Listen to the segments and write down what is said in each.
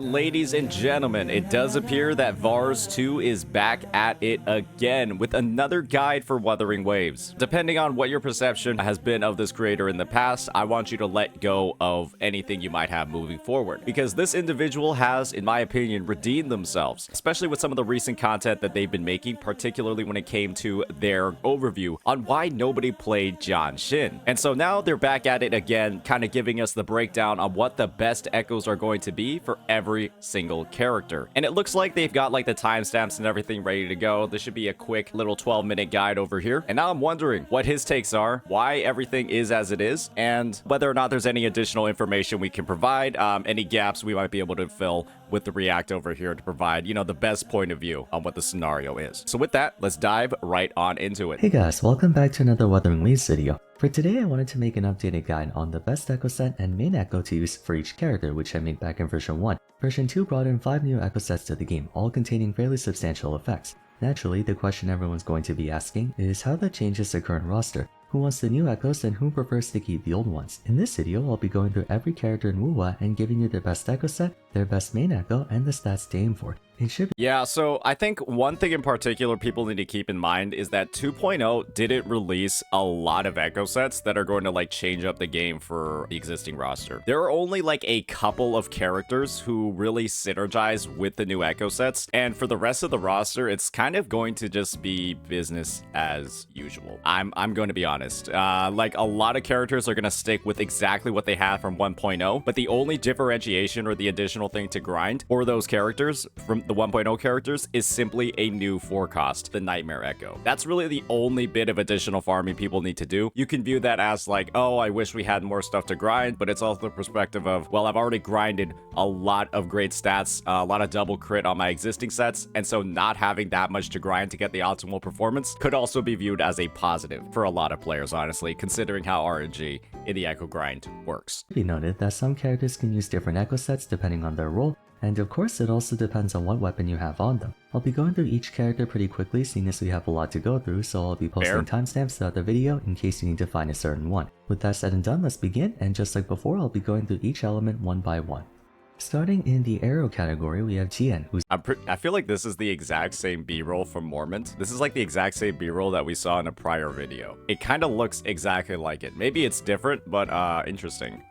Ladies and gentlemen, it does appear that VARS 2 is back at it again with another guide for weathering waves. Depending on what your perception has been of this creator in the past, I want you to let go of anything you might have moving forward, because this individual has, in my opinion, redeemed themselves, especially with some of the recent content that they've been making, particularly when it came to their overview on why nobody played John Shin. And so now they're back at it again, kind of giving us the breakdown on what the best echoes are going to be for every single character. And it looks like they've got like the timestamps and everything ready to go. This should be a quick little 12-minute guide over here. And now I'm wondering what his takes are, why everything is as it is, and whether or not there's any additional information we can provide, any gaps we might be able to fill with the React over here to provide, you know, the best point of view on what the scenario is. So with that, let's dive right on into it. Hey guys, welcome back to another Weathering Waves video. For today, I wanted to make an updated guide on the best echo set and main echo to use for each character, which I made back in version 1. Version 2 brought in 5 new echo sets to the game, all containing fairly substantial effects. Naturally, the question everyone's going to be asking is how that changes the current roster. Who wants the new echoes and who prefers to keep the old ones? In this video, I'll be going through every character in WoWA and giving you their best echo set, their best main echo, and the stats to aim for. It should be— Yeah, so I think one thing in particular people need to keep in mind is that 2.0 didn't release a lot of echo sets that are going to like change up the game for the existing roster. There are only like a couple of characters who really synergize with the new echo sets, and for the rest of the roster, it's kind of going to just be business as usual. I'm going to be honest. Like a lot of characters are going to stick with exactly what they have from 1.0, but the only differentiation or the additional thing to grind for those characters from the 1.0 characters is simply a new forecast, the Nightmare Echo. That's really the only bit of additional farming people need to do. You can view that as like, oh, I wish we had more stuff to grind, but it's also the perspective of, well, I've already grinded a lot of great stats, a lot of double crit on my existing sets, and so not having that much to grind to get the optimal performance could also be viewed as a positive for a lot of players, honestly, considering how RNG in the echo grind works. Be noted that some characters can use different echo sets depending on their role, and of course it also depends on what weapon you have on them. I'll be going through each character pretty quickly seeing as we have a lot to go through, so I'll be posting timestamps throughout the video in case you need to find a certain one. With that said and done, let's begin, and just like before, I'll be going through each element one by one. Starting in the Aero category, we have Tien, who's— I feel like this is the exact same B-roll from Mormont. This is like the exact same B-roll that we saw in a prior video. It kind of looks exactly like it. Maybe it's different, but interesting.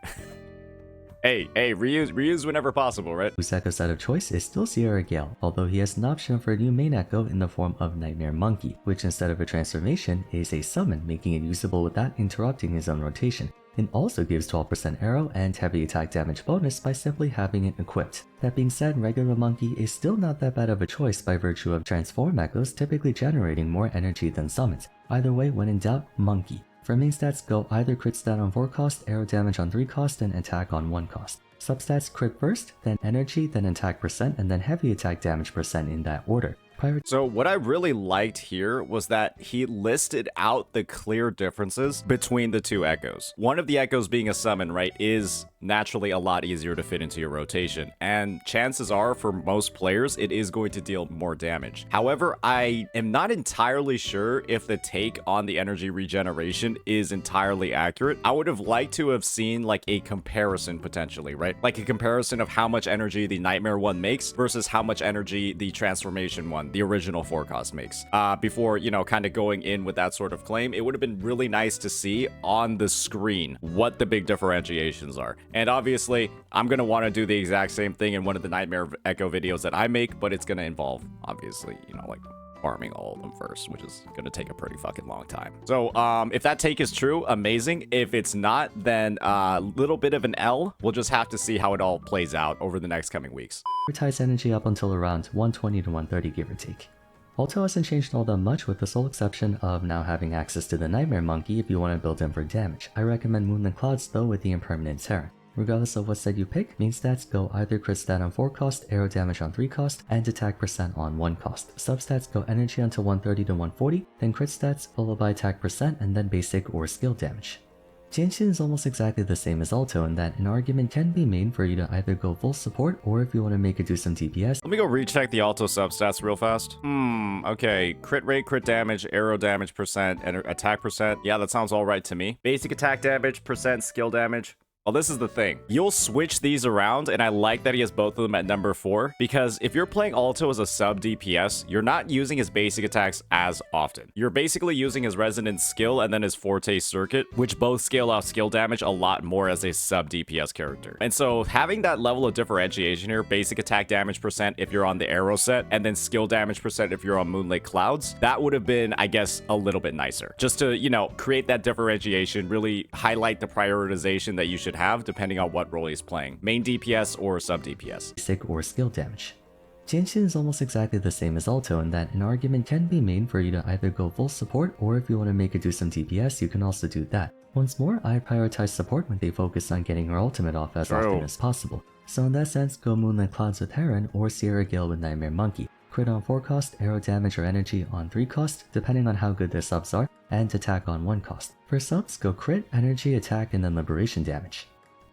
Hey, reuse whenever possible, right? whose echo set of choice is still Sierra Gale, although he has an option for a new main echo in the form of Nightmare Monkey, which instead of a transformation is a summon, making it usable without interrupting his own rotation. It also gives 12% arrow and heavy attack damage bonus by simply having it equipped. That being said, regular Monkey is still not that bad of a choice by virtue of transform echoes typically generating more energy than summons. Either way, when in doubt, Monkey. For main stats, go either crit stat on 4 cost, arrow damage on 3 cost, and attack on 1 cost. Substats: crit first, then energy, then attack percent, and then heavy attack damage percent in that order. So what I really liked here was that he listed out the clear differences between the two echoes. One of the echoes being a summon, right, is naturally a lot easier to fit into your rotation, and chances are for most players it is going to deal more damage. However, I am not entirely sure if the take on the energy regeneration is entirely accurate. I would have liked to have seen like a comparison potentially, right? Like a comparison of how much energy the Nightmare one makes versus how much energy the transformation one, the original forecast, makes. Before, you know, kind of going in with that sort of claim, it would have been really nice to see on the screen what the big differentiations are. And obviously, I'm going to want to do the exact same thing in one of the Nightmare Echo videos that I make, but it's going to involve, obviously, you know, like farming all of them first, which is going to take a pretty fucking long time. So if that take is true, amazing. If it's not, then a little bit of an L. We'll just have to see how it all plays out over the next coming weeks. Prioritize energy up until around 120 to 130 give or take. Alto hasn't changed all that much, with the sole exception of now having access to the Nightmare Monkey if you want to build him for damage. I recommend Moon and Clouds though with the Impermanent Terror. Regardless of what set you pick, main stats go either crit stat on 4 cost, arrow damage on 3 cost, and attack percent on 1 cost. Substats go energy until 130 to 140, then crit stats followed by attack percent, and then basic or skill damage. Tianxian is almost exactly the same as Alto in that an argument can be made for you to either go full support or if you want to make it do some DPS. Let me go recheck the Alto substats real fast. Okay. Crit rate, crit damage, arrow damage percent, and attack percent. Yeah, that sounds all right to me. Basic attack damage, percent, skill damage. Well, this is the thing. You'll switch these around, and I like that he has both of them at number 4, because if you're playing Alto as a sub DPS, you're not using his basic attacks as often. You're basically using his Resonance skill and then his Forte Circuit, which both scale out skill damage a lot more as a sub DPS character. And so having that level of differentiation here, basic attack damage percent if you're on the Aero set, and then skill damage percent if you're on Moonlit Clouds, that would have been, I guess, a little bit nicer. Just to, you know, create that differentiation, really highlight the prioritization that you should have depending on what role he's playing, main DPS or sub DPS. Basic or skill damage. Jianxin is almost exactly the same as Alto in that an argument can be made for you to either go full support, or if you want to make it do some DPS, you can also do that. Once more, I prioritize support when they focus on getting her ultimate off as often as possible. So in that sense, go Moonlit Clouds with Heron or Sierra Gale with Nightmare Monkey. Crit on 4 cost, arrow damage or energy on 3 cost, depending on how good their subs are, and attack on 1 cost. For subs, go crit, energy, attack, and then liberation damage.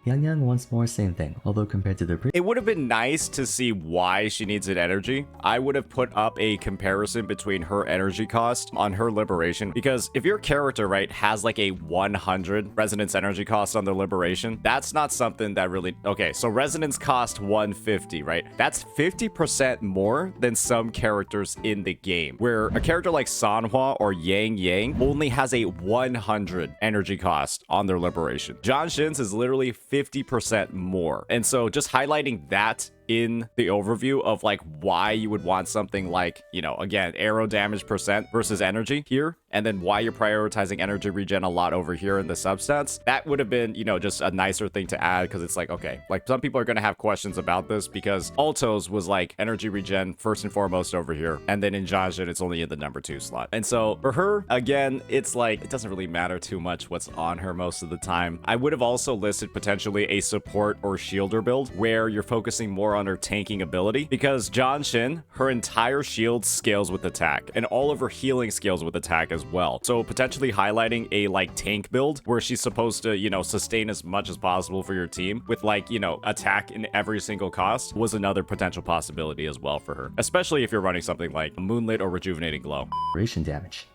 Yang Yang once more, same thing, although compared to the previous. It would have been nice to see why she needs an energy. I would have put up a comparison between her energy cost on her liberation, because if your character, right, has like a 100 resonance energy cost on their liberation, that's not something that really... Okay, so resonance cost 150, right? That's 50% more than some characters in the game, where a character like Sanhua or Yang Yang only has a 100 energy cost on their liberation. John Shin's is literally 50% more. And so just highlighting that in the overview of like why you would want something like, you know, again, arrow damage percent versus energy here, and then why you're prioritizing energy regen a lot over here in the substats, that would have been, you know, just a nicer thing to add, because it's like, okay, like some people are going to have questions about this because Altos was like energy regen first and foremost over here, and then in Jianxin it's only in the number 2 slot. And so for her, again, it's like it doesn't really matter too much what's on her most of the time. I would have also listed potentially a support or shielder build where you're focusing more on her tanking ability, because Jianxin, her entire shield scales with attack, and all of her healing scales with attack as well. So potentially highlighting a like tank build where she's supposed to, you know, sustain as much as possible for your team with like, you know, attack in every single cost was another potential possibility as well for her, especially if you're running something like Moonlit or Rejuvenating Glow. Liberation damage.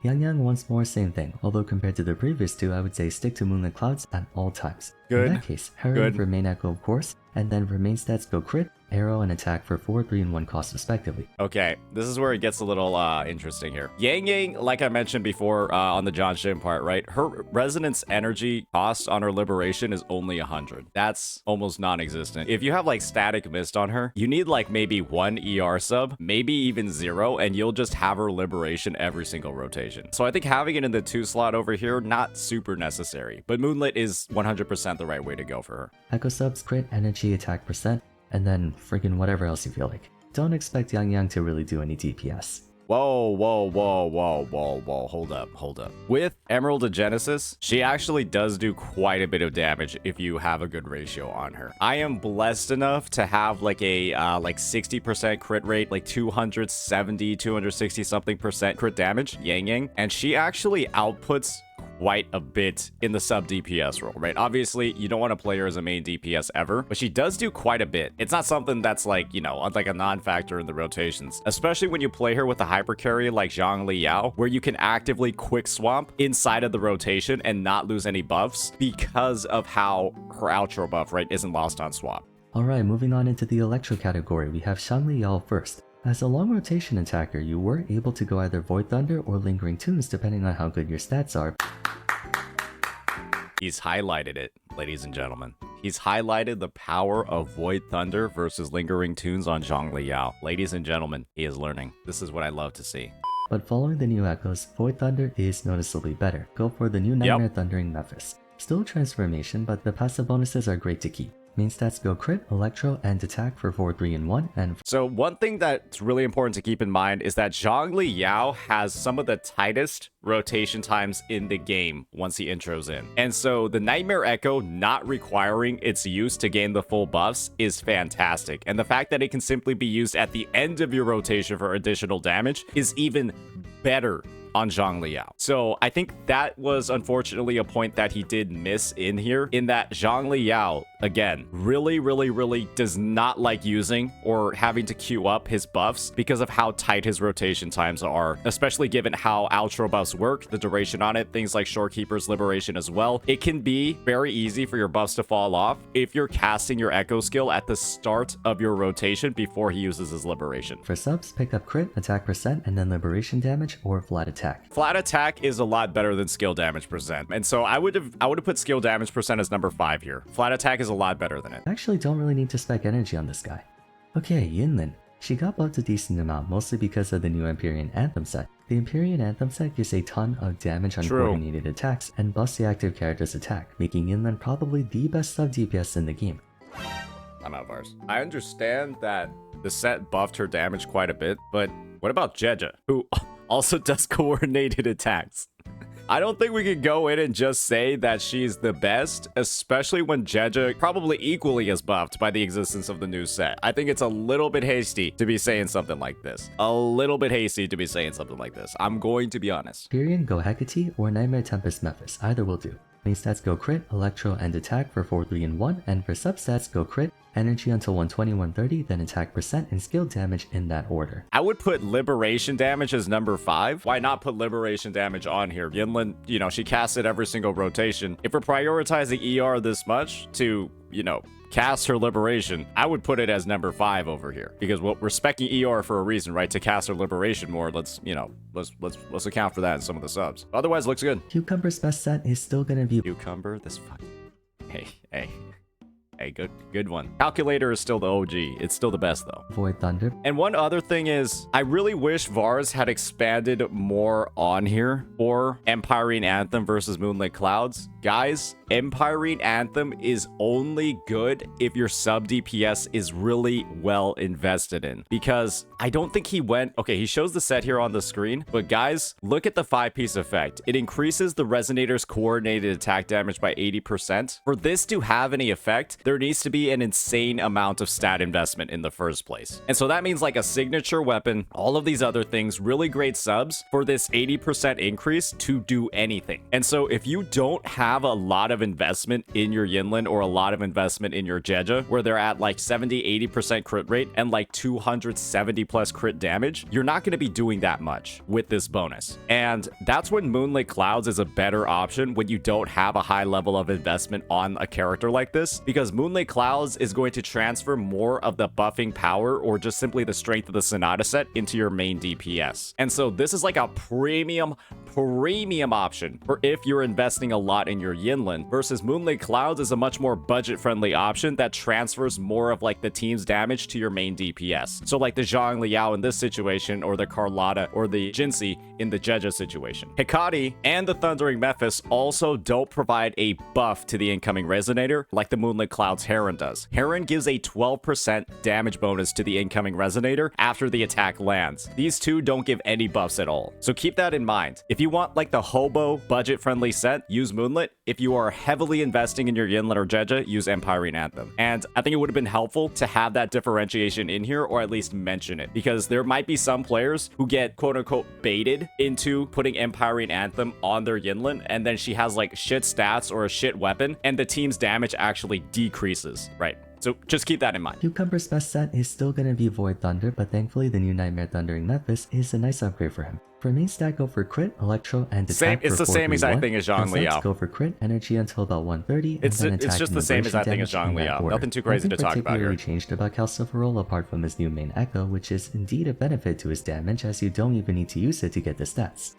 Yang Yang once more, same thing, although compared to the previous two, I would say stick to Moonlit Clouds at all times. Good. In that case, Heron for main echo of course, and then for main stats go crit, arrow, and attack for 4, 3, and 1 cost respectively. Okay, this is where it gets a little interesting here. Yang Yang, like I mentioned before on the Jianxin part, right? Her resonance energy cost on her liberation is only 100. That's almost non-existent. If you have like static mist on her, you need like maybe 1 ER sub, maybe even 0, and you'll just have her liberation every single rotation. So I think having it in the 2 slot over here, not super necessary, but Moonlit is 100% the right way to go for her. Echo subs, crit, energy, attack percent, and then friggin' whatever else you feel like. Don't expect Yang Yang to really do any DPS. Whoa, whoa, whoa, whoa, whoa, whoa, hold up. With Emerald of Genesis, she actually does do quite a bit of damage if you have a good ratio on her. I am blessed enough to have like a like 60% crit rate, like 270, 260 something percent crit damage, Yang Yang, and she actually outputs quite a bit in the sub DPS role, right? Obviously, you don't want to play her as a main DPS ever, but she does do quite a bit. It's not something that's like, you know, like a non-factor in the rotations, especially when you play her with a hyper carry like Zhang Liao, where you can actively quick swamp inside of the rotation and not lose any buffs because of how her outro buff, right, isn't lost on swap. Alright, moving on into the Electro category, we have Zhang Liao first. As a long rotation attacker, you were able to go either Void Thunder or Lingering Tunes depending on how good your stats are. He's highlighted it, ladies and gentlemen. He's highlighted the power of Void Thunder versus Lingering Tunes on Zhang Liao. Ladies and gentlemen, he is learning. This is what I love to see. But following the new echoes, Void Thunder is noticeably better. Go for the new Nightmare Thundering Memphis. Still transformation, but the passive bonuses are great to keep. Main stats go crit, electro, and attack for 4, 3, and 1, and... So one thing that's really important to keep in mind is that Zhang Liao has some of the tightest rotation times in the game once he intros in. And so the Nightmare Echo not requiring its use to gain the full buffs is fantastic. And the fact that it can simply be used at the end of your rotation for additional damage is even better on Zhang Liao. So I think that was unfortunately a point that he did miss in here, in that Zhang Liao, again, really does not like using or having to queue up his buffs because of how tight his rotation times are, especially given how outro buffs work, the duration on it, things like Shorekeeper's Liberation as well. It can be very easy for your buffs to fall off if you're casting your Echo skill at the start of your rotation before he uses his Liberation. For subs, pick up crit, attack percent, and then liberation damage or flat attack. Flat attack is a lot better than skill damage percent, and so I would have put skill damage percent as number 5 here. Flat attack is a lot better than it. I actually don't really need to spec energy on this guy. Okay, Yinlin. She got buffed a decent amount, mostly because of the new Empyrean Anthem set. The Empyrean Anthem set gives a ton of damage on coordinated attacks and buffs the active character's attack, making Yinlin probably the best sub DPS in the game. I'm out, Vars. I understand that the set buffed her damage quite a bit, but what about Jeja, who also does coordinated attacks? I don't think we could go in and just say that she's the best, especially when Jeja probably equally is buffed by the existence of the new set. I think it's a little bit hasty to be saying something like this. I'm going to be honest. Empyrean go Hecate or Nightmare Tempest Memphis, either will do. Main stats go crit, electro, and attack for 4, 3, and 1, and for substats go crit, energy until 120, 130, then attack percent and skill damage in that order. I would put liberation damage as number 5. Why not put liberation damage on here? Yinlin, you know, she casts it every single rotation. If we're prioritizing ER this much to, you know, cast her liberation, I would put it as number 5 over here, because we're specking ER for a reason, right? To cast her liberation more. Let's account for that in some of the subs. Otherwise, looks good. Cucumber's best set is still gonna be Cucumber. This fucking hey, good one. Calculator is still the OG. It's still the best though. Void Thunder. And one other thing is, I really wish Vars had expanded more on here for Empyrean Anthem versus Moonlit Clouds. Guys, Empyrean Anthem is only good if your sub DPS is really well invested in, because I don't think he went... Okay, he shows the set here on the screen, but guys, look at the 5-piece effect. It increases the Resonator's coordinated attack damage by 80%. For this to have any effect, there needs to be an insane amount of stat investment in the first place. And so that means like a signature weapon, all of these other things, really great subs for this 80% increase to do anything. And so if you don't have a lot of investment in your Yinlin or a lot of investment in your Jeja, where they're at like 70-80% crit rate and like 270 plus crit damage, you're not going to be doing that much with this bonus. And that's when Moonlit Clouds is a better option, when you don't have a high level of investment on a character like this, because Moonlit Clouds is going to transfer more of the buffing power or just simply the strength of the Sonata set into your main DPS. And so this is like a premium option for if you're investing a lot in your Yinlin, versus Moonlit Clouds is a much more budget-friendly option that transfers more of like the team's damage to your main DPS. So like the Zhang Liao in this situation, or the Carlotta or the Jinxie in the Jeja situation. Hecate and the Thundering Memphis also don't provide a buff to the incoming Resonator like the Moonlit Clouds Heron does. Heron gives a 12% damage bonus to the incoming Resonator after the attack lands. These two don't give any buffs at all. So keep that in mind. If you want like the hobo budget-friendly set, use Moonlit. If you are heavily investing in your Yinlin or Jeja, use Empyrean Anthem. And I think it would have been helpful to have that differentiation in here, or at least mention it, because there might be some players who get quote-unquote baited into putting Empyrean Anthem on their Yinlin, and then she has like shit stats or a shit weapon, and the team's damage actually decreases, right? So just keep that in mind. Cucumber's best set is still gonna be Void Thunder, but thankfully the new Nightmare Thundering Memphis is a nice upgrade for him. For main stat, go for crit, electro, and attack. It's the same exact thing as Zhang Liao. Go for crit, energy until about 130, and then attack. It's just the same exact thing as Zhang Liao. Nothing too crazy to talk about here. Nothing particularly changed about Calciferol apart from his new main Echo, which is indeed a benefit to his damage, as you don't even need to use it to get the stats.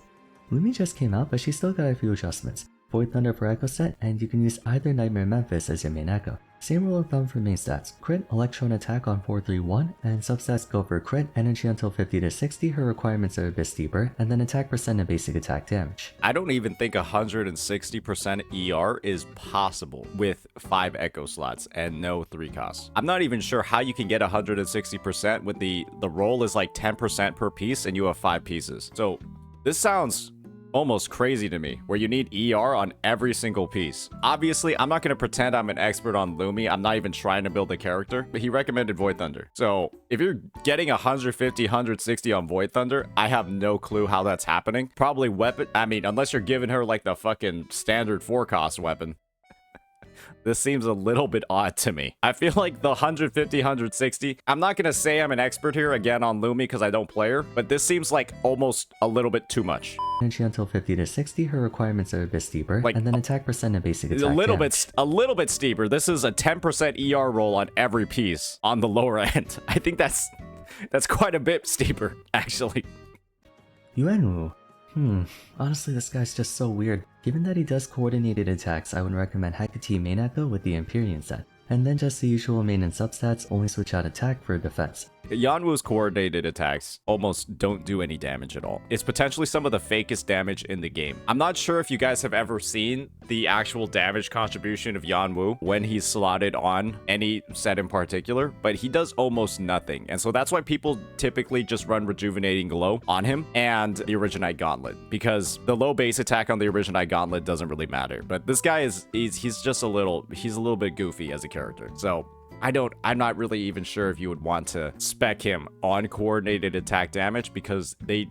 Lumi just came out, but she still got a few adjustments. Void Thunder for Echo set, and you can use either Nightmare Memphis as your main Echo. Same rule of thumb for main stats: crit, electro, and attack on 4, 3, 1, and substats go for crit, energy until 50 to 60, her requirements are a bit steeper, and then attack percent and basic attack damage. I don't even think 160% ER is possible with 5 Echo slots and no 3 costs. I'm not even sure how you can get 160% when the roll is like 10% per piece and you have 5 pieces. So this sounds almost crazy to me, where you need ER on every single piece. Obviously, I'm not going to pretend I'm an expert on Lumi. I'm not even trying to build a character, but he recommended Void Thunder. So if you're getting 150, 160 on Void Thunder, I have no clue how that's happening. Probably weapon. I mean, unless you're giving her like the fucking standard 4-cost weapon. This seems a little bit odd to me. I feel like the 150, 160, I'm not going to say I'm an expert here again on Lumi because I don't play her, but this seems like almost a little bit too much. Energy until 50 to 60, her requirements are a bit steeper, like, and then attack percent and basic attack a little bit steeper. This is a 10% ER roll on every piece on the lower end. I think that's quite a bit steeper, actually. Yuanwu. Honestly, this guy's just so weird. Given that he does coordinated attacks, I would recommend Hecate main echo with the Empyrean set, and then just the usual main and substats, only switch out attack for defense. Yanwu's coordinated attacks almost don't do any damage at all. It's potentially some of the fakest damage in the game. I'm not sure if you guys have ever seen the actual damage contribution of Yanwu when he's slotted on any set in particular, but he does almost nothing. And so that's why people typically just run Rejuvenating Glow on him and the Originite Gauntlet, because the low base attack on the Originite Gauntlet doesn't really matter. But this guy he's just a little bit goofy as a character. So I'm not really even sure if you would want to spec him on coordinated attack damage, because they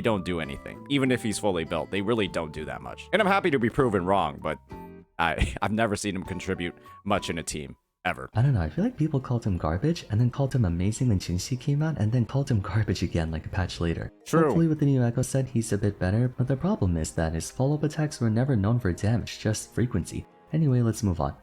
don't do anything. Even if he's fully built, they really don't do that much. And I'm happy to be proven wrong, but I've never seen him contribute much in a team. Ever. I don't know, I feel like people called him garbage, and then called him amazing when Jinxi came out, and then called him garbage again like a patch later. True. Hopefully with the new Echo set, he's a bit better, but the problem is that his follow-up attacks were never known for damage, just frequency. Anyway, let's move on.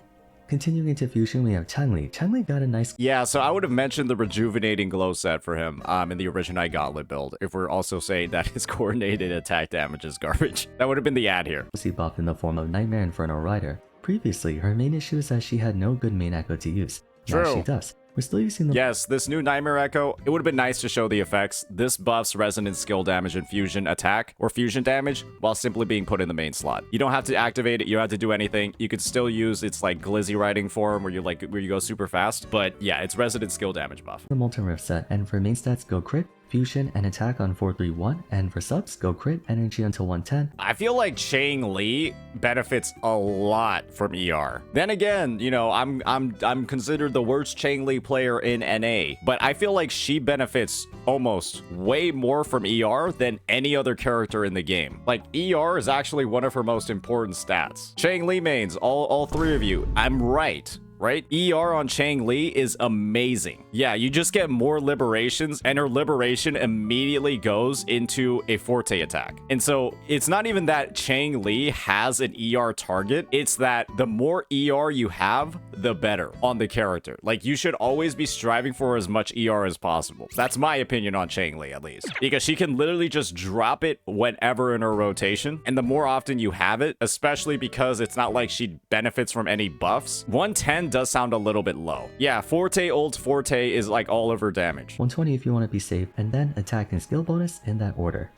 Continuing into Fusion, we have Changli. Changli got a nice... Yeah, so I would have mentioned the Rejuvenating Glow set for him in the Originite Gauntlet build, if we're also saying that his coordinated attack damage is garbage. That would have been the ad here. Buff in the form of Nightmare Inferno Rider. Previously, her main issue is that she had no good main echo to use. Now True. she does. We're still using the... Yes, this new Nightmare Echo, it would have been nice to show the effects. This buffs resonant skill damage and fusion attack or fusion damage while simply being put in the main slot. You don't have to activate it, you don't have to do anything. You could still use its like glizzy riding form where you go super fast. But yeah, it's resonant skill damage buff. The Molten Rift set, and for main stats go crit, fusion, and attack on 431, and for subs go crit, energy until 110. I feel like Chang Li benefits a lot from ER. Then again, you know, I'm considered the worst Chang Li player in NA, but I feel like she benefits almost way more from ER than any other character in the game. Like, ER is actually one of her most important stats. Chang Li mains, all three of you, I'm right? ER on Chang Li is amazing. Yeah, you just get more liberations, and her liberation immediately goes into a forte attack. And so it's not even that Chang Li has an ER target, it's that the more ER you have, the better on the character. Like, you should always be striving for as much ER as possible. That's my opinion on Chang Li, at least. Because she can literally just drop it whenever in her rotation, and the more often you have it, especially because it's not like she benefits from any buffs, 110 does sound a little bit low. Yeah, Forte ult Forte is like all of her damage. 120 if you want to be safe, and then attack and skill bonus in that order.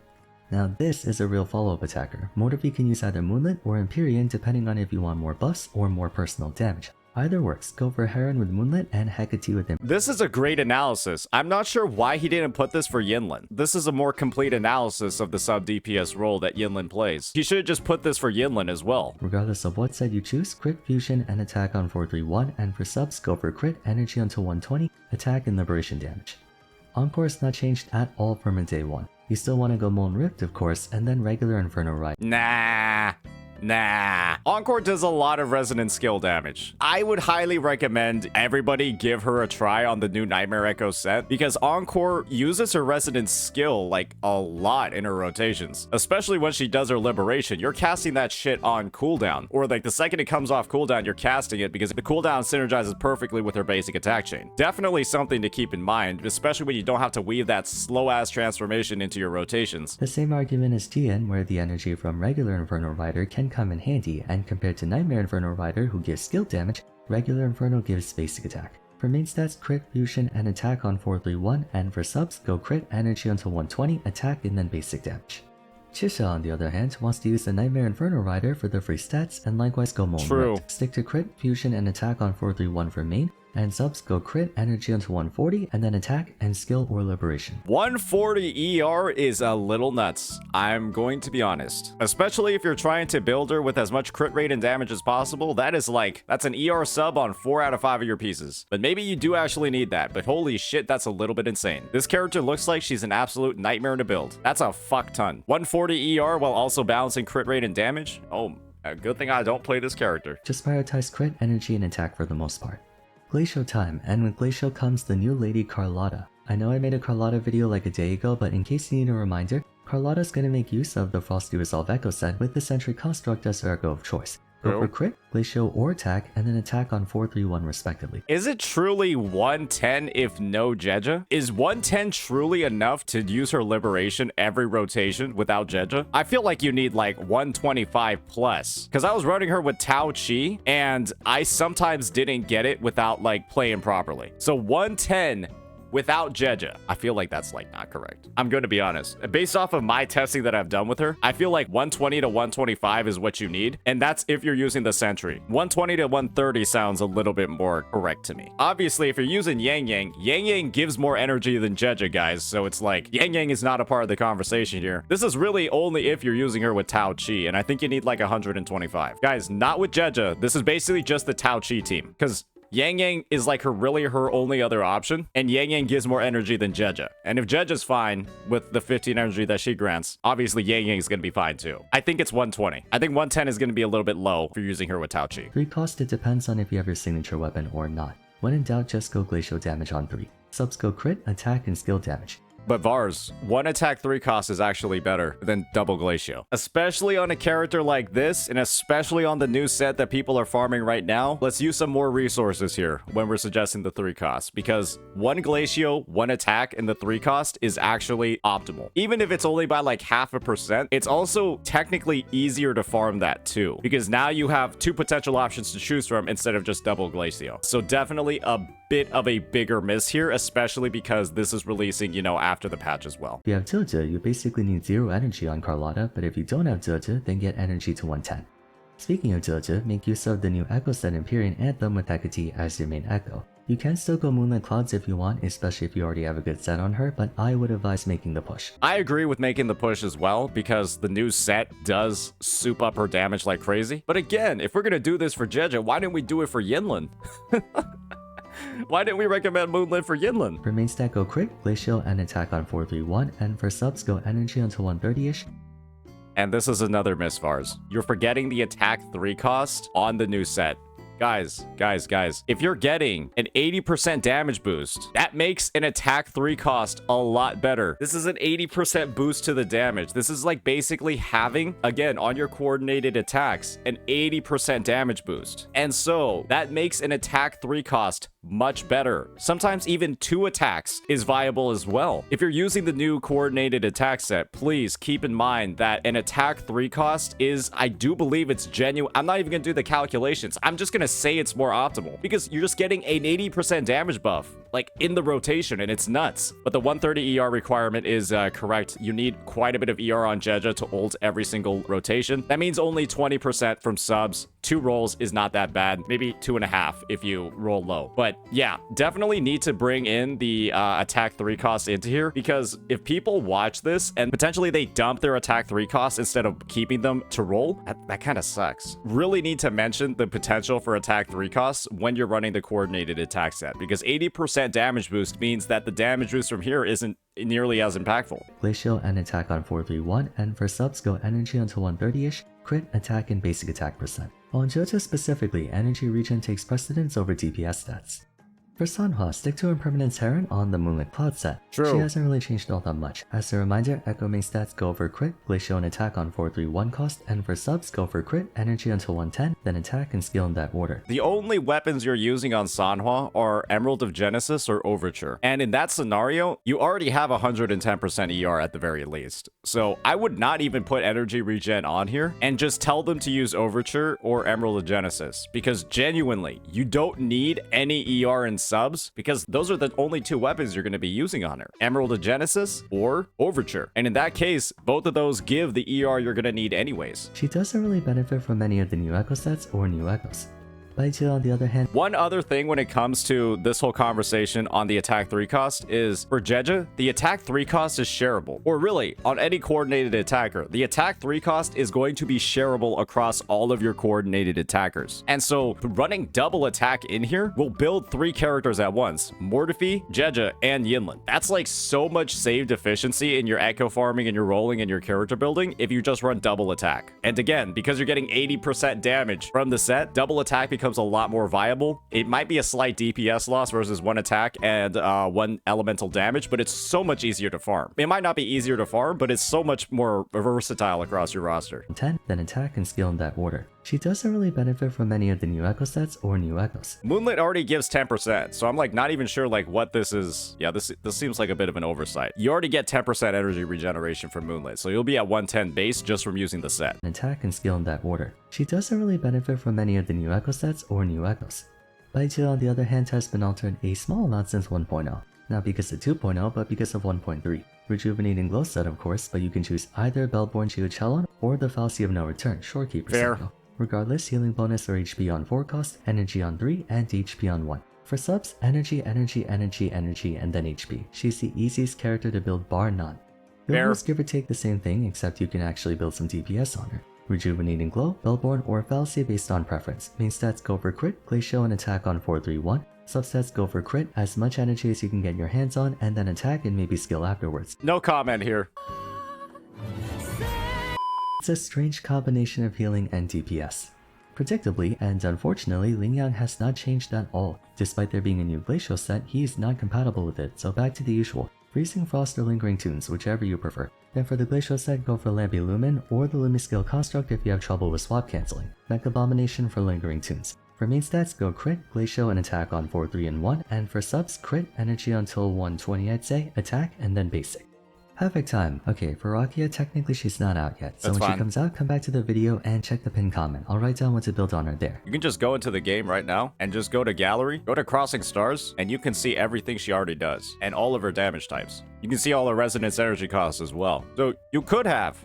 Now this is a real follow-up attacker. Mortavi can use either Moonlit or Empyrean depending on if you want more buffs or more personal damage. Either works. Go for Heron with Moonlit and Hecate with him. This is a great analysis. I'm not sure why he didn't put this for Yinlin. This is a more complete analysis of the sub DPS role that Yinlin plays. He should have just put this for Yinlin as well. Regardless of what set you choose, crit, fusion, and attack on 431, and for subs, go for crit, energy until 120, attack and liberation damage. Encore is not changed at all from day 1. You still want to go Molten Rift, of course, and then regular Inferno Ride. Nah. Encore does a lot of resonant skill damage. I would highly recommend everybody give her a try on the new Nightmare Echo set, because Encore uses her resonant skill like a lot in her rotations. Especially when she does her liberation, you're casting that shit on cooldown. Or like the second it comes off cooldown, you're casting it because the cooldown synergizes perfectly with her basic attack chain. Definitely something to keep in mind, especially when you don't have to weave that slow-ass transformation into your rotations. The same argument as GN, where the energy from regular Inferno Rider can come in handy, and compared to Nightmare Inferno Rider, who gives skill damage, regular Inferno gives basic attack. For main stats, crit, fusion, and attack on 431, and for subs, go crit, energy until 120, attack, and then basic damage. Chisha, on the other hand, wants to use the Nightmare Inferno Rider for the free stats, and likewise go Molten Rift. Stick to crit, fusion, and attack on 431 for main, and subs go crit, energy onto 140, and then attack and skill or liberation. 140 ER is a little nuts, I'm going to be honest. Especially if you're trying to build her with as much crit rate and damage as possible, that's an ER sub on 4 out of 5 of your pieces. But maybe you do actually need that, but holy shit, that's a little bit insane. This character looks like she's an absolute nightmare to build. That's a fuck ton. 140 ER while also balancing crit rate and damage? Oh, a good thing I don't play this character. Just prioritize crit, energy, and attack for the most part. Glacio time, and with Glacio comes the new lady Carlotta. I know I made a Carlotta video like a day ago, but in case you need a reminder, Carlotta's gonna make use of the Frosty Resolve Echo set with the Sentry Construct as her echo of choice. Go for crit, Glacio, or attack, and then attack on 4-3-1 respectively. Is it truly 110 if no Jeja? Is 110 truly enough to use her liberation every rotation without Jeja? I feel like you need like 125 plus. Because I was running her with Tao Chi, and I sometimes didn't get it without like playing properly. So 110 without Jeja, I feel like that's like not correct. I'm going to be honest. Based off of my testing that I've done with her, I feel like 120 to 125 is what you need. And that's if you're using the Sentry. 120 to 130 sounds a little bit more correct to me. Obviously, if you're using Yang Yang, Yang Yang gives more energy than Jeja, guys. So it's like Yang Yang is not a part of the conversation here. This is really only if you're using her with Tao Chi. And I think you need like 125. Guys, not with Jeja. This is basically just the Tao Chi team. Because Yang Yang is like her only other option, and Yang Yang gives more energy than Jeja. And if Jeja's fine with the 15 energy that she grants, obviously Yang Yang is going to be fine too. I think it's 120. I think 110 is going to be a little bit low if you're using her with Tao Chi. 3 cost, it depends on if you have your signature weapon or not. When in doubt, just go Glacio damage on 3. Subs go crit, attack, and skill damage. But Vars, 1 attack 3 cost is actually better than double Glacio. Especially on a character like this, and especially on the new set that people are farming right now, let's use some more resources here when we're suggesting the 3 cost. Because 1 Glacio, 1 attack, and the 3 cost is actually optimal. Even if it's only by like 0.5%, it's also technically easier to farm that too. Because now you have 2 potential options to choose from instead of just double Glacio. So definitely a bit of a bigger miss here, especially because this is releasing, you know, after the patch as well. If you have Jeja, you basically need 0 energy on Carlotta, but if you don't have Jeja, then get energy to 110. Speaking of Jeja, make use of the new Echo set Empyrean Anthem with Hecate as your main Echo. You can still go Moonlit Clouds if you want, especially if you already have a good set on her, but I would advise making the push. I agree with making the push as well, because the new set does soup up her damage like crazy. But again, if we're gonna do this for Jeja, why didn't we do it for Yinlin? Why didn't we recommend Moonlit for Yinlin? For main stat, go crit, Glacio, and attack on 4-3-1, and for subs, go energy until 130-ish. And this is another miss, Vars. You're forgetting the attack 3 cost on the new set. Guys, if you're getting an 80% damage boost, that makes an attack 3 cost a lot better. This is an 80% boost to the damage. This is like basically having, again, on your coordinated attacks, an 80% damage boost. And so that makes an attack 3 cost much better. Sometimes even 2 attacks is viable as well. If you're using the new coordinated attack set, please keep in mind that an attack 3 cost is, I do believe it's genuine. I'm not even gonna do the calculations. I'm just gonna say it's more optimal because you're just getting an 80% damage buff like in the rotation, and it's nuts. But the 130 ER requirement is correct. You need quite a bit of ER on Jeja to ult every single rotation. That means only 20% from subs. 2 rolls is not that bad. Maybe 2.5 if you roll low. But yeah, definitely need to bring in the attack 3 cost into here, because if people watch this and potentially they dump their attack 3 costs instead of keeping them to roll, that kind of sucks. Really need to mention the potential for attack 3 costs when you're running the coordinated attack set, because 80% damage boost means that the damage boost from here isn't nearly as impactful. Glacio and attack on 4-3-1, and for subs, go energy until 130-ish, crit, attack, and basic attack %. On Jeja specifically, energy regen takes precedence over DPS stats. For Sanhua, stick to Impermanence Heron on the Moonlit Cloud set. True. She hasn't really changed all that much. As a reminder, Echo main stats go for crit, Glacio and attack on 4-3-1 cost, and for subs go for crit, energy until 110, then attack and skill in that order. The only weapons you're using on Sanhua are Emerald of Genesis or Overture. And in that scenario, you already have 110% ER at the very least. So I would not even put energy regen on here and just tell them to use Overture or Emerald of Genesis, because genuinely, you don't need any ER in subs, because those are the only 2 weapons you're going to be using on her. Emerald of Genesis or Overture. And in that case, both of those give the ER you're going to need anyways. She doesn't really benefit from any of the new Echo sets or new Echoes. Baijiu, on the other hand, One other thing when it comes to this whole conversation on the attack 3 cost is for Jeja, the attack 3 cost is shareable. Or really, on any coordinated attacker, the attack 3 cost is going to be shareable across all of your coordinated attackers. And so running double attack in here will build 3 characters at once: Mortefi, Jeja, and Yinlin. That's like so much saved efficiency in your echo farming and your rolling and your character building if you just run double attack. And again, because you're getting 80% damage from the set, double attack becomes a lot more viable. It might be a slight DPS loss versus 1 attack and 1 elemental damage, but it's so much easier to farm. It might not be easier to farm, but it's so much more versatile across your roster. 10, then attack and skill in that order. She doesn't really benefit from any of the new echo sets or new echoes. Moonlit already gives 10%, so I'm like not even sure like what this is. Yeah, this seems like a bit of an oversight. You already get 10% energy regeneration from Moonlit, so you'll be at 110 base just from using the set. Attack and skill in that order. She doesn't really benefit from any of the new echo sets or new echoes. Baijiu, on the other hand, has been altered a small amount since 1.0. Not because of 2.0, but because of 1.3. Rejuvenating glow set, of course, but you can choose either Bellborn Chiuchelon or the Fallacy of No Return, Shorekeeper Fair. cycle. Regardless, healing bonus or HP on 4 cost, energy on 3, and HP on 1. For subs, energy, energy, energy, energy, and then HP. She's the easiest character to build bar none. You'll Fair. almost give or take the same thing, except you can actually build some DPS on her. Rejuvenating Glow, Bellborn, or Fallacy based on preference. Main stats go for crit, Glacio, and attack on 4-3-1. Substats go for crit, as much energy as you can get your hands on, and then attack and maybe skill afterwards. No comment here. It's a strange combination of healing and DPS. Predictably, and unfortunately, Lingyang has not changed at all. Despite there being a new Glacio set, he is not compatible with it, so back to the usual. Freezing, Frost, or Lingering Tunes, whichever you prefer. Then for the Glacio set, go for Lampy Lumen, or the Lumiscale Construct if you have trouble with swap cancelling. Mech Abomination for Lingering Tunes. For main stats, go crit, Glacio, and attack on 4, 3, and 1, and for subs, crit, energy until 120 I'd say, attack, and then basic. Havoc time. Okay, for Rakia, technically she's not out yet, so That's when fine. she comes out, come back to the video and check the pinned comment. I'll write down what to build on her there. You can just go into the game right now and just go to gallery, go to crossing stars, and you can see everything she already does and all of her damage types. You can see all her resonance energy costs as well. So you could have,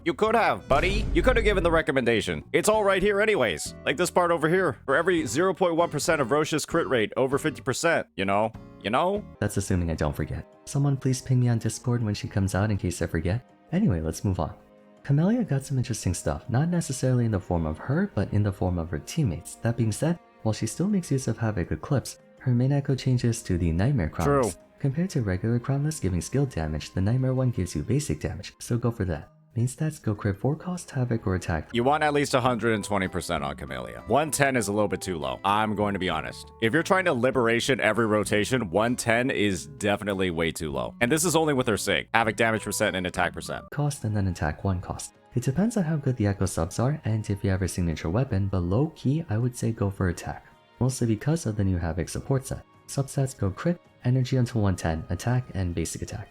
buddy. You could have given the recommendation. It's all right here anyways. Like this part over here. For every 0.1% of Roche's crit rate over 50%, you know? That's assuming I don't forget. Someone please ping me on Discord when she comes out in case I forget. Anyway, let's move on. Camellia got some interesting stuff, not necessarily in the form of her, but in the form of her teammates. That being said, while she still makes use of Havoc Eclipse, her main echo changes to the Nightmare Crownless. True. Compared to regular Crownless giving skill damage, the Nightmare one gives you basic damage, so go for that. Main stats go crit 4 cost, Havoc, or attack. You want at least 120% on Camellia. 110 is a little bit too low. I'm going to be honest. If you're trying to liberation every rotation, 110 is definitely way too low. And this is only with her SIG. Havoc damage percent and attack percent. Cost and then attack 1 cost. It depends on how good the echo subs are and if you have a signature weapon, but low key I would say go for attack. Mostly because of the new Havoc support set. Substats go crit, energy until 110, attack, and basic attack.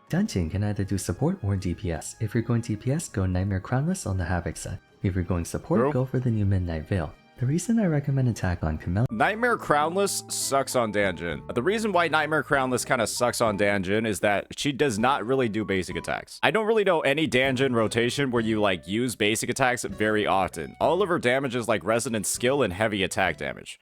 Dungeon can either do support or DPS. If you're going DPS, go Nightmare Crownless on the Havoc set. If you're going support, True. go for the new Midnight Veil. The reason I recommend attack on Camellia Nightmare Crownless sucks on Danjin. The reason why Nightmare Crownless kind of sucks on Danjin is that she does not really do basic attacks. I don't really know any Danjin rotation where you like use basic attacks very often. All of her damage is like resonant skill and heavy attack damage.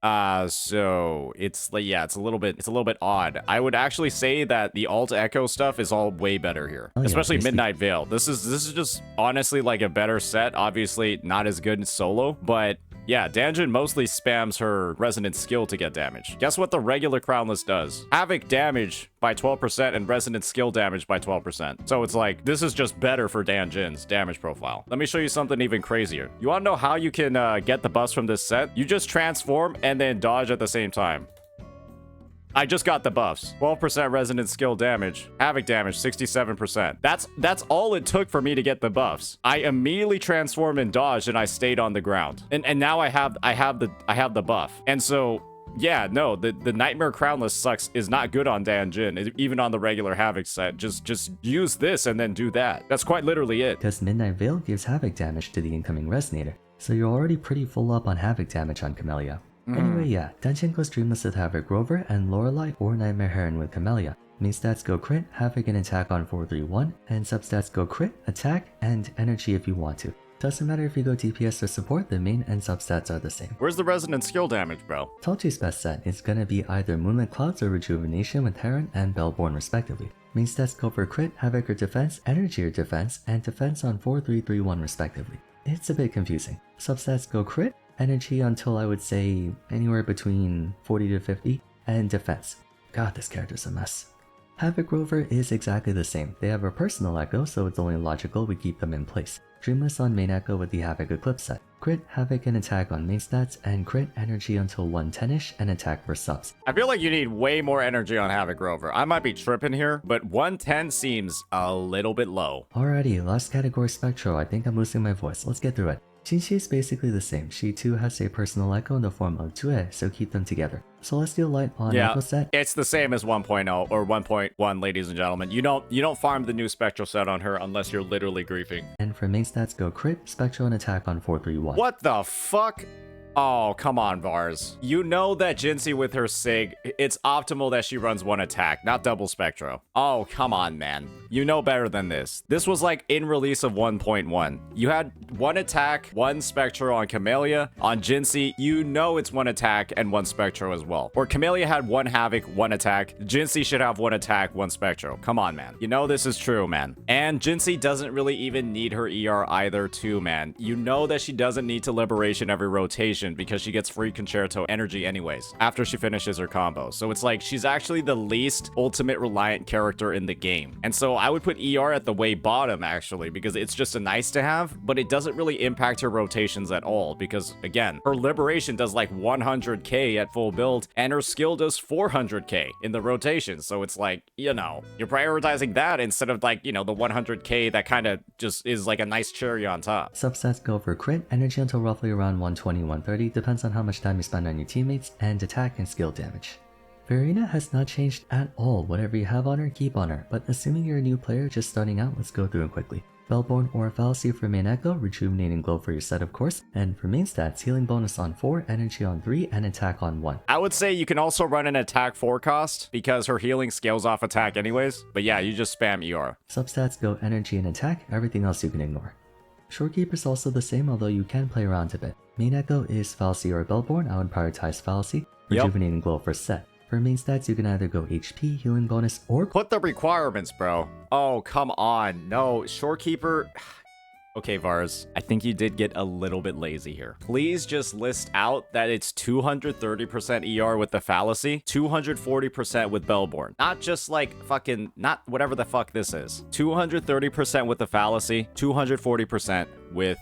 So it's like, yeah, it's a little bit odd. I would actually say that the alt echo stuff is all way better here, Oh, yeah, especially basically- Midnight Veil. This is just honestly like a better set. Obviously not as good in solo, but yeah, Danjin mostly spams her resonant skill to get damage. Guess what the regular Crownless does? Havoc damage by 12% and resonant skill damage by 12%. So it's like, this is just better for Danjin's damage profile. Let me show you something even crazier. You wanna know how you can get the buffs from this set? You just transform and then dodge at the same time. I just got the buffs. 12% resonant skill damage, Havoc damage 67%. That's all it took for me to get the buffs. I immediately transformed and dodged and I stayed on the ground. And now I have the buff. And so yeah, no, the Nightmare Crownless sucks is not good on Danjin, even on the regular Havoc set. Just use this and then do that. That's quite literally it. because Midnight Veil gives Havoc damage to the incoming Resonator, so you're already pretty full up on Havoc damage on Camellia. Anyway, yeah, Dungeon goes Dreamless with Havoc Rover and Lorelei or Nightmare Heron with Camellia. Main stats go crit, Havoc and attack on 4-3-1, and substats go crit, attack, and energy if you want to. Doesn't matter if you go DPS or support, the main and substats are the same. Where's the resonant skill damage, bro? Told you's best set is gonna be either Moonlit Clouds or Rejuvenation with Heron and Bellborn respectively. Main stats go for crit, havoc or defense, energy or defense, and defense on 4, 3, 3, 1 respectively. It's a bit confusing. Substats go crit, energy until I would say anywhere between 40 to 50, and defense. God, this character's a mess. Havoc Rover is exactly the same. They have a personal echo, so it's only logical we keep them in place. Dreamless on main echo with the Havoc Eclipse set. Crit, havoc, and attack on main stats, and crit energy until 110ish and attack for subs. I feel like you need way more energy on Havoc Rover. I might be tripping here, but 110 seems a little bit low. Alrighty, last category Spectro. I think I'm losing my voice. Let's get through it. Jinxi is basically the same. She too has a personal echo in the form of Jue, so keep them together. Celestial Light on echo set. It's the same as 1.0 or 1.1, ladies and gentlemen. You don't farm the new Spectro set on her unless you're literally griefing. And for main stats go crit, Spectro, and attack on 431. What the fuck? Oh, come on, Vars. You know that Jinxi with her Sig, it's optimal that she runs one attack, not double Spectro. Oh, come on, man. You know better than this. This was like in release of 1.1. You had one attack, one Spectro on Camellia. On Jinxi, you know it's one attack and one Spectro as well. Or Camellia had one Havoc, one attack. Jinxi should have one attack, one Spectro. Come on, man. You know this is true, man. And Jinxi doesn't really even need her ER either, too, man. You know that she doesn't need to Liberation every rotation because she gets free Concerto energy anyways after she finishes her combo. So it's like she's actually the least ultimate reliant character in the game. And so I would put ER at the way bottom actually because it's just a nice to have, but it doesn't really impact her rotations at all because again, her Liberation does like 100k at full build and her skill does 400k in the rotation. So it's like, you know, you're prioritizing that instead of like, you know, the 100k that kind of just is like a nice cherry on top. Substats go for crit, energy until roughly around 120, 130, depends on how much time you spend on your teammates, and attack and skill damage. Verena has not changed at all. Whatever you have on her, keep on her, but assuming you're a new player just starting out, let's go through it quickly. Bellborn or Fallacy for main echo, rejuvenating glow for your set of course, and for main stats, healing bonus on 4, energy on 3, and attack on 1. I would say you can also run an attack 4 cost because her healing scales off attack anyways, but yeah, you just spam ER. Substats go energy and attack, everything else you can ignore. Shorekeeper's also the same, although you can play around a bit. Main echo is Fallacy or Bellborn. I would prioritize Fallacy. Rejuvenating glow for set. For main stats, you can either go HP, healing bonus, or... Put the requirements, bro. Oh, come on. No, Shorekeeper... Okay, Vars, I think you did get a little bit lazy here. Please just list out that it's 230% ER with the Fallacy, 240% with Bellborn. Not just like fucking, not whatever the fuck this is. 230% with the Fallacy, 240% with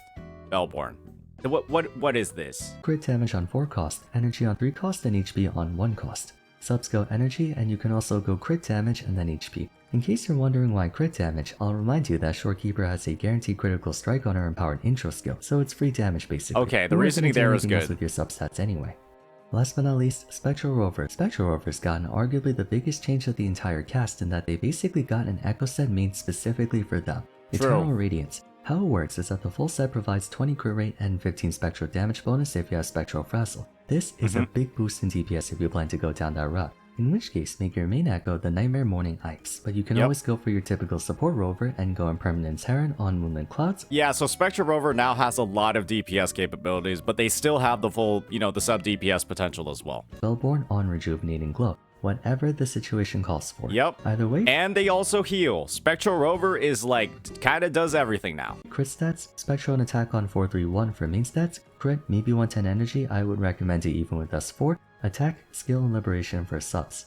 Bellborn. What is this? Crit damage on 4 cost, energy on 3 cost, and HP on 1 cost. Subs go energy, and you can also go crit damage and then HP. In case you're wondering why crit damage, I'll remind you that Shorekeeper has a guaranteed critical strike on her empowered intro skill, so it's free damage basically. Okay, the reasoning there is good. With your substats anyway. Last but not least, Spectro Rover. Spectro Rover's gotten arguably the biggest change of the entire cast in that they basically got an echo set made specifically for them. Eternal Radiance. How it works is that the full set provides 20 crit rate and 15 Spectro damage bonus if you have Spectro Frazzle. This is a big boost in DPS if you plan to go down that route. In which case, make your main echo the Nightmare Morning Ice, but you can always go for your typical support rover and go Impermanence Heron on Moonlit Clouds. Yeah, so Spectre Rover now has a lot of DPS capabilities, but they still have the full, you know, the sub DPS potential as well. Bellborn on Rejuvenating Glow. Whatever the situation calls for. Yep. Either way. And they also heal. Spectral Rover is like, kinda does everything now. Crit stats, Spectral and attack on 431 for main stats. Crit, maybe 110 energy, I would recommend it even with S4. Attack, skill, and liberation for subs.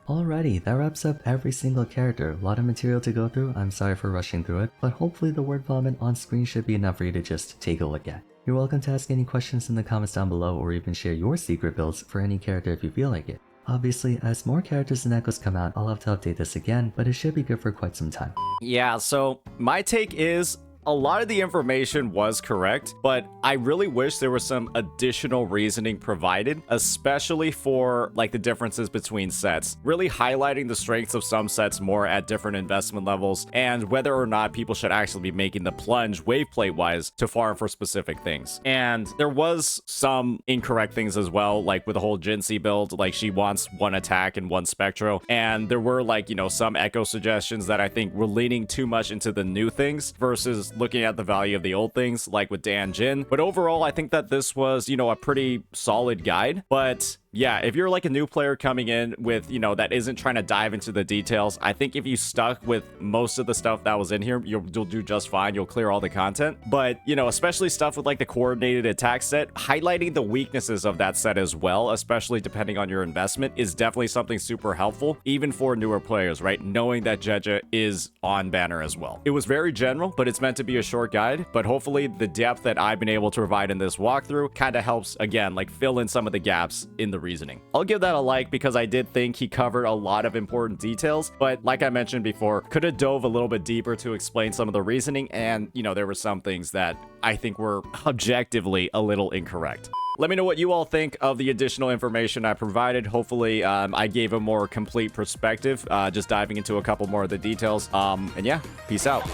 Alrighty, that wraps up every single character. A lot of material to go through, I'm sorry for rushing through it, but hopefully the word vomit on screen should be enough for you to just take a look at. You're welcome to ask any questions in the comments down below or even share your secret builds for any character if you feel like it. Obviously, as more characters and echoes come out, I'll have to update this again, but it should be good for quite some time. Yeah, so my take is a lot of the information was correct, but I really wish there was some additional reasoning provided, especially for like the differences between sets, really highlighting the strengths of some sets more at different investment levels and whether or not people should actually be making the plunge wave plate wise to farm for specific things. And there was some incorrect things as well, like with the whole Jinxi build, like she wants one attack and one Spectro. And there were like, you know, some echo suggestions that I think were leaning too much into the new things versus just looking at the value of the old things, like with Dan Jin. But overall, I think that this was, you know, a pretty solid guide. But yeah, if you're like a new player coming in with, you know, that isn't trying to dive into the details, I think if you stuck with most of the stuff that was in here, you'll do just fine. You'll clear all the content. But, you know, especially stuff with like the coordinated attack set, highlighting the weaknesses of that set as well, especially depending on your investment, is definitely something super helpful, even for newer players, right? Knowing that Jeja is on banner as well. It was very general, but it's meant to be a short guide. But hopefully the depth that I've been able to provide in this walkthrough kind of helps, again, like fill in some of the gaps in the reasoning. I'll give that a like because I did think he covered a lot of important details, but like I mentioned before, could have dove a little bit deeper to explain some of the reasoning, and you know, there were some things that I think were objectively a little incorrect. Let me know what you all think of the additional information I provided. Hopefully, I gave a more complete perspective, just diving into a couple more of the details. And yeah, peace out.